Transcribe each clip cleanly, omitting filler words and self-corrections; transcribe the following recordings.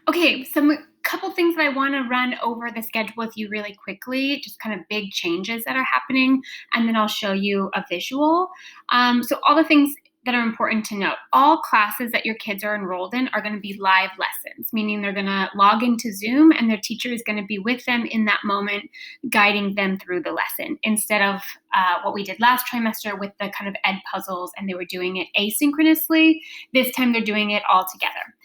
Okay, some couple things that I want to run over the schedule with you really quickly, just kind of big changes that are happening, and then I'll show you a visual. So all the things that are important to note. All classes that your kids are enrolled in are going to be live lessons, meaning they're going to log into Zoom and their teacher is going to be with them in that moment, guiding them through the lesson instead of what we did last trimester with the kind of ed puzzles and they were doing it asynchronously. This time they're doing it all together.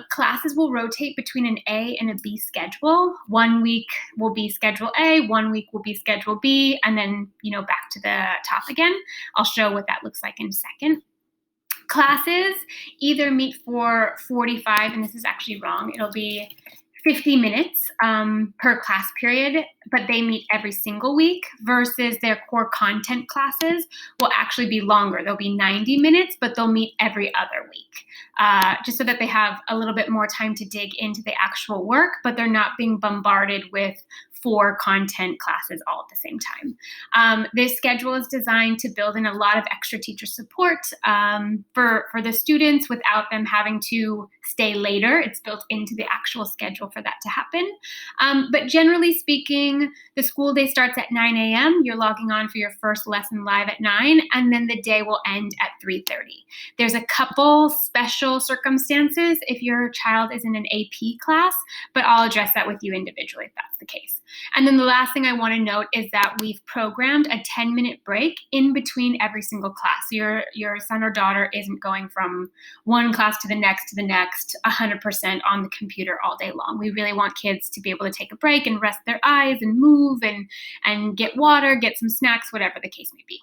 Classes will rotate between an A and a B schedule. 1 week will be schedule A, 1 week will be schedule B, and then, back to the top again. I'll show what that looks like in a second. Classes either meet for 45, and this is actually wrong, it'll be 50 minutes per class period, but they meet every single week versus their core content classes will actually be longer. They'll be 90 minutes, but they'll meet every other week, just so that they have a little bit more time to dig into the actual work, but they're not being bombarded with 4 content classes all at the same time. This schedule is designed to build in a lot of extra teacher support for the students without them having to stay later. It's built into the actual schedule for that to happen. But generally speaking, the school day starts at 9 a.m. You're logging on for your first lesson live at 9, and then the day will end at 3:30. There's a couple special circumstances if your child is in an AP class, but I'll address that with you individually if that's the case. And then the last thing I want to note is that we've programmed a 10-minute break in between every single class. Your son or daughter isn't going from one class to the next 100% on the computer all day long. We really want kids to be able to take a break and rest their eyes and move and get water, get some snacks, whatever the case may be.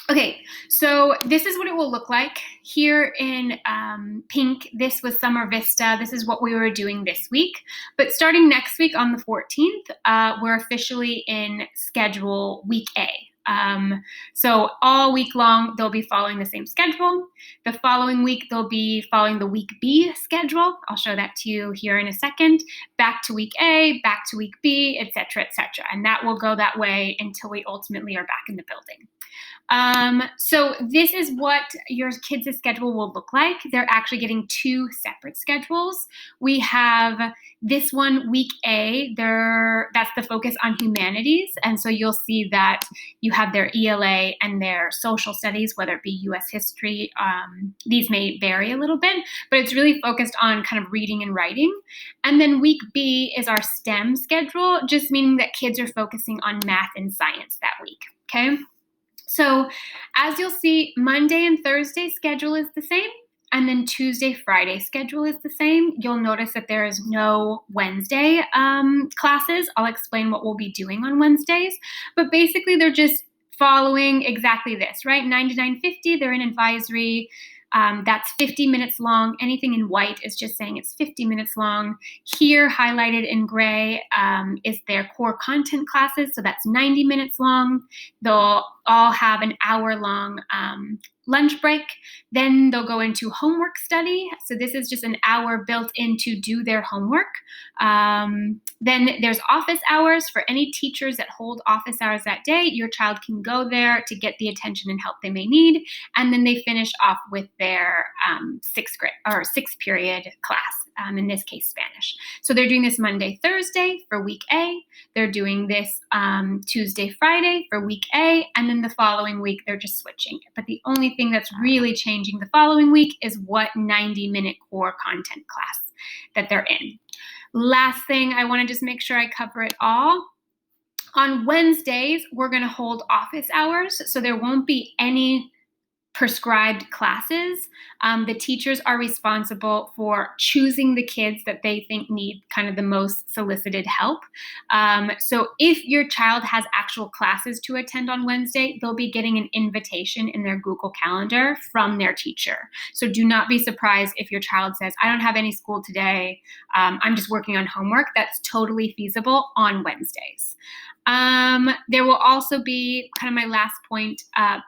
Okay, so this is what it will look like. Here in pink, this was Summer Vista. This is what we were doing this week. But starting next week on the 14th, we're officially in schedule week A. So all week long, they'll be following the same schedule. The following week, they'll be following the week B schedule. I'll show that to you here in a second. Back to week A, back to week B, et cetera, et cetera. And that will go that way until we ultimately are back in the building. So this is what your kids' schedule will look like. They're actually getting 2 separate schedules. We have this one, week A, that's the focus on humanities. And so you'll see that you have their ELA and their social studies, whether it be US history. These may vary a little bit, but it's really focused on kind of reading and writing. And then week B is our STEM schedule, just meaning that kids are focusing on math and science that week, okay? So as you'll see, Monday and Thursday schedule is the same, and then Tuesday, Friday schedule is the same. You'll notice that there is no Wednesday classes. I'll explain what we'll be doing on Wednesdays, but basically they're just following exactly this, right? 9 to 9:50, they're in advisory. That's 50 minutes long. Anything in white is just saying it's 50 minutes long. Here, highlighted in gray, is their core content classes. So that's 90 minutes long. They'll all have an hour-long lunch break. Then they'll go into homework study. So this is just an hour built in to do their homework. Then there's office hours for any teachers that hold office hours that day. Your child can go there to get the attention and help they may need. And then they finish off with their sixth period class, in this case, Spanish. So they're doing this Monday, Thursday for week A. They're doing this Tuesday, Friday for week A. And then the following week, they're just switching. But the only thing that's really changing the following week is what 90-minute core content class that they're in. Last thing, I want to just make sure I cover it all. On Wednesdays, we're going to hold office hours, so there won't be any prescribed classes. The teachers are responsible for choosing the kids that they think need kind of the most solicited help. So if your child has actual classes to attend on Wednesday, they'll be getting an invitation in their Google Calendar from their teacher. So do not be surprised if your child says, I don't have any school today, I'm just working on homework. That's totally feasible on Wednesdays. There will also be, kind of my last point,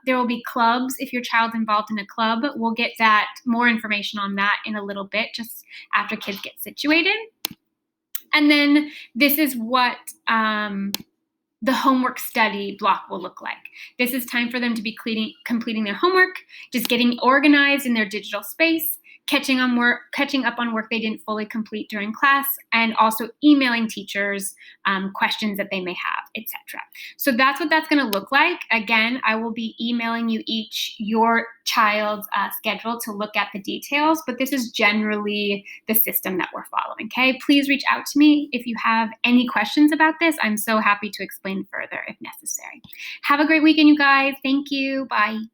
there will be clubs if your child's involved in a club. We'll get that more information on that in a little bit, just after kids get situated. And then this is what the homework study block will look like. This is time for them to be completing their homework, just getting organized in their digital space, catching up on work they didn't fully complete during class, and also emailing teachers questions that they may have, etc. So that's what that's going to look like. Again, I will be emailing you each your child's schedule to look at the details, but this is generally the system that we're following. Okay, please reach out to me if you have any questions about this. I'm so happy to explain further if necessary. Have a great weekend, you guys. Thank you. Bye.